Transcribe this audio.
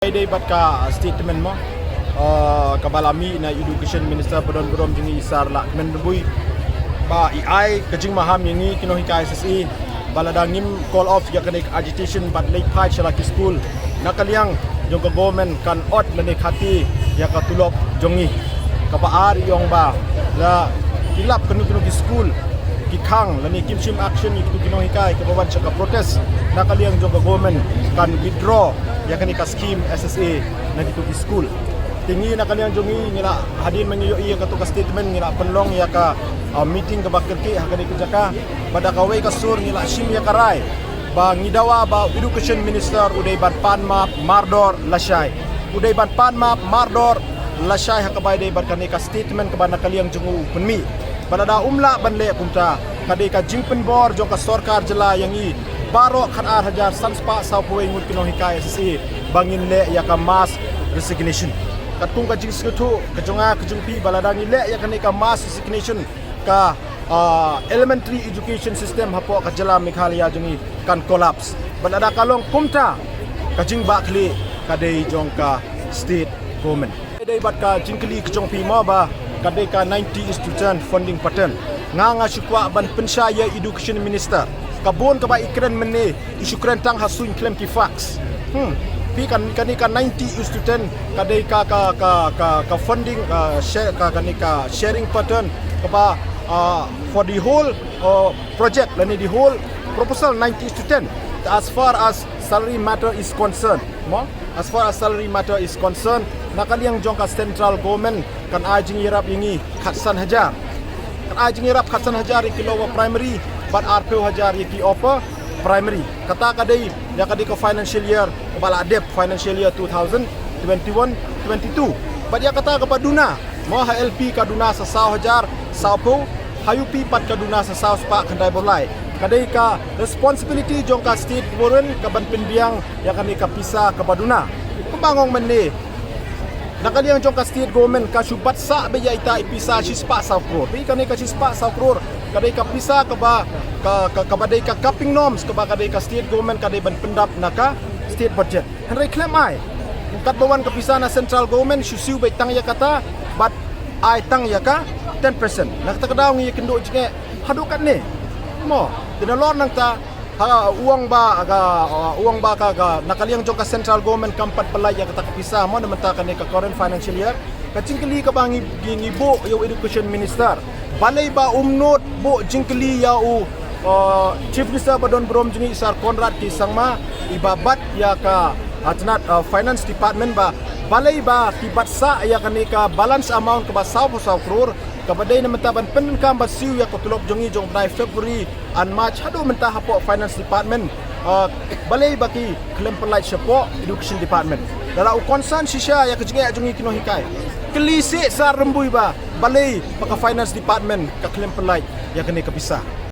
Day bat ka statement mo kabalami na education minister bedon jengi isar la mendebui ba AI kajing maham yengi kino hikai SSE baladangim call off ya kanik agitation bat late pai chalaki school nakaliang jong government kan ot lene khati ya katulop jongi kapaar yong ba la kilap kanu ki school ki khang lani kimchim action itu kino hikai kabawan chaka protest nakaliang jong government kan withdraw ya kani ka scheme SSA na gitu di school tingi na kaniang jongi ngila hadin mangiyo iya ka to ka statement ngila penlong ya ka meeting ka bakirki ha kani kujaka pada ka way ka sur ngila shim ya karai ba ngidawa ba education minister uday ban panma mardor lashay uday ban panma mardor lashay ha kabay day ban kani ka statement ka ban nakaliang jongu penmi pada da umla banle kumta kadai ka jingpen bor jong ka sarkar jela yang i baro khan 8,000 sanspa saupuwe ngut kino hikai SSE bangin le ya ka mass resignation katung ka jing skutu kajonga kajungpi baladang le ya ka mass resignation ka elementary education system hapo ka jela Meghalaya jungi kan collapse balada kalong kumta kajing bakli kadai jong ka state government dai bat ka jingkli kajongpi ma ba kadai ka 90 student funding pattern nga syukwa ban pensyaya education minister kabon ka ba ikren mene isyukren tang hasun claim ki fax pi kan 90 student kadai ka funding share ka sharing pattern ka ba for the whole project lani the whole proposal 90 student as far as salary matter is concerned nakaliang jong ka central government kan ajing irap ingi khatsan hajar ki lower primary but RPO hajar yaki offer primary kata kadai ya kadai ka financial year bala dep financial year 2021-22 but ya kata ka baduna mo ha LP kaduna sa 1,000 saupo hayupi pat kaduna sa 1,000 spa kandai bolai kadai ka responsibility jong ka state boren ka ban pinbiang ya kami ka pisa ka baduna pembangong menne nakaliang jong ka state government ka syubat sa beya ita ipisa sispa sa crore pi kani ka sispa sa crore kadai ka pisa ka ba ka badai ka capping norms ka ba kadai ka state government kadai ban pendap naka state budget henry claim ai kat bawan ka pisa na central government syusiu bai tang ya kata but ai tang ya ka 10% nak ta kadaw ngi kendo jenge hadukat ne mo dinalor nang ta uang ba ka nakaliang jong ka central government kampat palay ya kata pisa mo naman ta kani ka current financial year kacingkeli ka bangi gingibo yo education minister balay ba umnot bo jingkeli ya chief minister badon brom jingi sar Conrad ki sangma ibabat ya ka atnat finance department ba balay ba tibat sa ya kani ka balance amount ka ba 1,000 crore kabadai na mentaban penkam basiu ya kotulok jongi jong by February and March hado mentah hapo finance department balay baki claim pelai siapo education department dala u concern sisya ya kejinga jongi kino hikai kelisi sar rembui ba balay paka finance department ka claim pelai ya kene kapisa